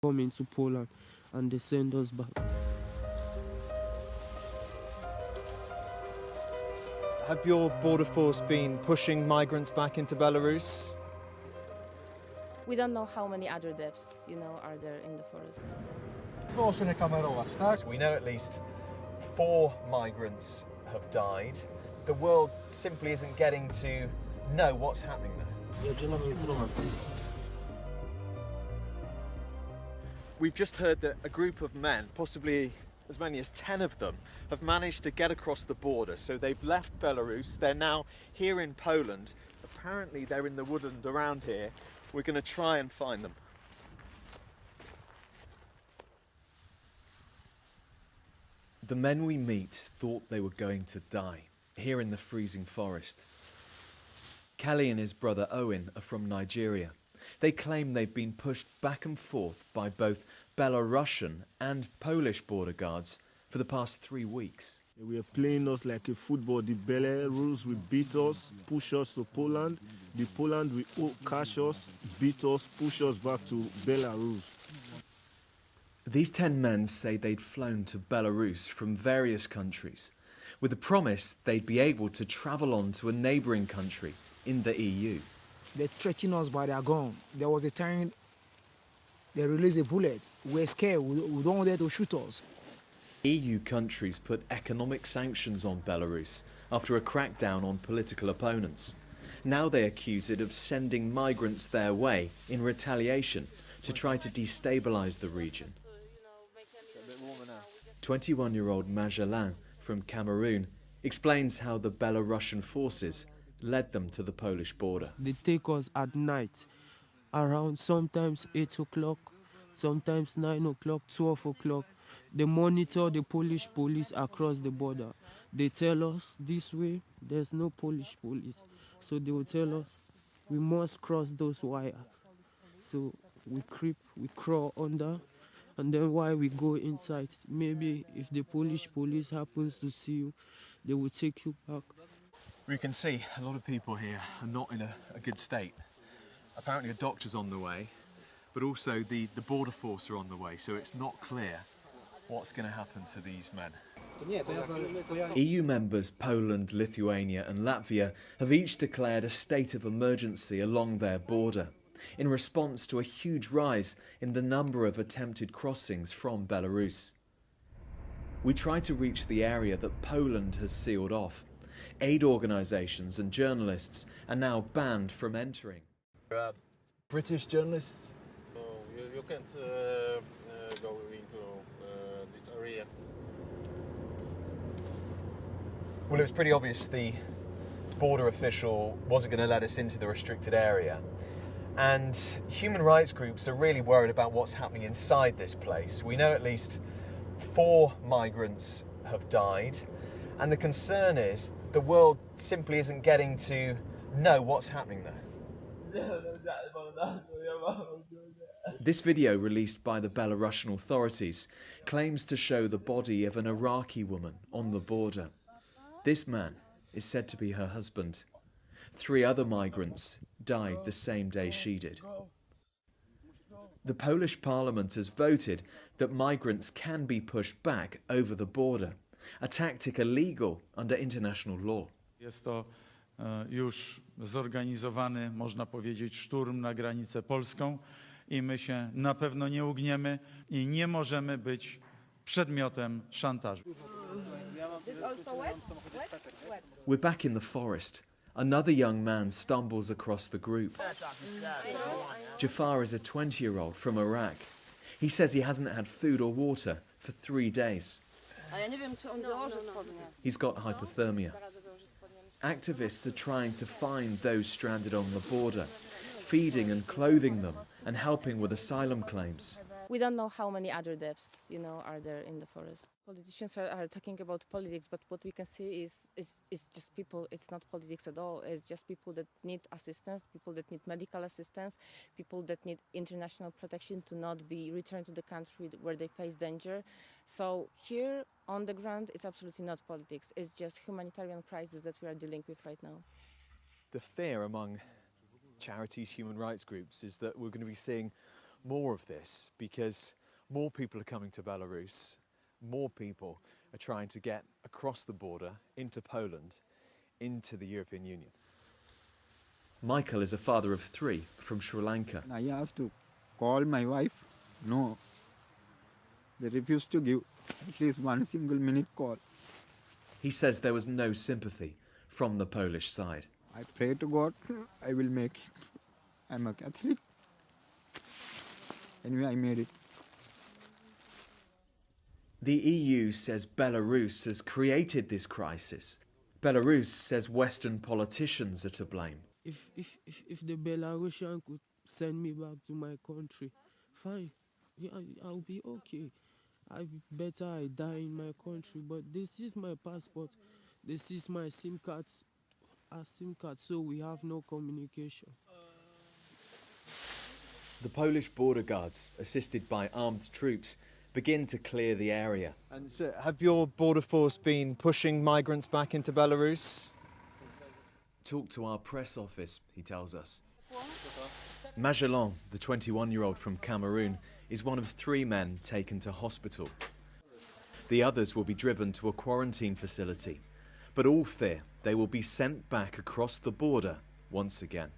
come into Poland and they send us back. Have your border force been pushing migrants back into Belarus? We don't know how many other deaths, are there in the forest. We know at least 4 migrants have died. The world simply isn't getting to know what's happening there. We've just heard that a group of men, possibly as many as 10 of them, have managed to get across the border. So they've left Belarus, they're now here in Poland. Apparently they're in the woodland around here. We're going to try and find them. The men we meet thought they were going to die, here in the freezing forest. Kelly and his brother Owen are from Nigeria. They claim they've been pushed back and forth by both Belarusian and Polish border guards for the past 3 weeks. We are playing us like a football. The Belarus will beat us, push us to Poland. The Poland will catch us, beat us, push us back to Belarus. These 10 men say they'd flown to Belarus from various countries with the promise they'd be able to travel on to a neighbouring country in the EU. They threatened us by their gun. There was a time they released a bullet. We're scared. We don't want them to shoot us. EU countries put economic sanctions on Belarus after a crackdown on political opponents. Now they accuse it of sending migrants their way in retaliation to try to destabilise the region. 21-year-old Magellan from Cameroon explains how the Belarusian forces led them to the Polish border. They take us at night, around sometimes 8 o'clock, sometimes 9 o'clock, 12 o'clock. They monitor the Polish police across the border. They tell us this way, there's no Polish police. So they will tell us we must cross those wires. So we creep, we crawl under, and then while we go inside, maybe if the Polish police happens to see you, they will take you back. We can see a lot of people here are not in a good state. Apparently a doctor's on the way, but also the border force are on the way, so it's not clear what's going to happen to these men. EU members Poland, Lithuania and Latvia have each declared a state of emergency along their border in response to a huge rise in the number of attempted crossings from Belarus. We try to reach the area that Poland has sealed off. Aid organisations and journalists are now banned from entering. British journalists? You can't go into this area. Well, it was pretty obvious the border official wasn't going to let us into the restricted area. And human rights groups are really worried about what's happening inside this place. We know at least 4 migrants have died. And the concern is the world simply isn't getting to know what's happening there. This video, released by the Belarusian authorities, claims to show the body of an Iraqi woman on the border. This man is said to be her husband. 3 other migrants died the same day she did. The Polish parliament has voted that migrants can be pushed back over the border, a tactic illegal under international law. Jest to już zorganizowany, można powiedzieć, szturm na granicę polską i my się na pewno nie ugniemy i nie możemy być przedmiotem szantażu. We're back in the forest. Another young man stumbles across the group. Jafar is a 20-year-old from Iraq. He says he hasn't had food or water for 3 days. He's got hypothermia. Activists are trying to find those stranded on the border, feeding and clothing them and helping with asylum claims. We don't know how many other deaths, are there in the forest. Politicians are talking about politics, but what we can see is just people. It's not politics at all. It's just people that need assistance, people that need medical assistance, people that need international protection to not be returned to the country where they face danger. So here on the ground, it's absolutely not politics. It's just humanitarian crisis that we are dealing with right now. The fear among charities, human rights groups, is that we're going to be seeing more of this because more people are coming to Belarus, more people are trying to get across the border into Poland, into the European Union. Michael is a father of 3 from Sri Lanka. I asked to call my wife. No. They refused to give at least one single minute call. He says there was no sympathy from the Polish side. I pray to God I will make it. I'm a Catholic. Anyway, I made it. The EU says Belarus has created this crisis. Belarus says Western politicians are to blame. If the Belarusian could send me back to my country, fine. Yeah, I'll be okay. Better I die in my country, but this is my passport. This is my SIM cards. A SIM card, so we have no communication. The Polish border guards, assisted by armed troops, begin to clear the area. And so have your border force been pushing migrants back into Belarus? Talk to our press office, he tells us. Magellan, the 21-year-old from Cameroon, is one of 3 men taken to hospital. The others will be driven to a quarantine facility, but all fear they will be sent back across the border once again.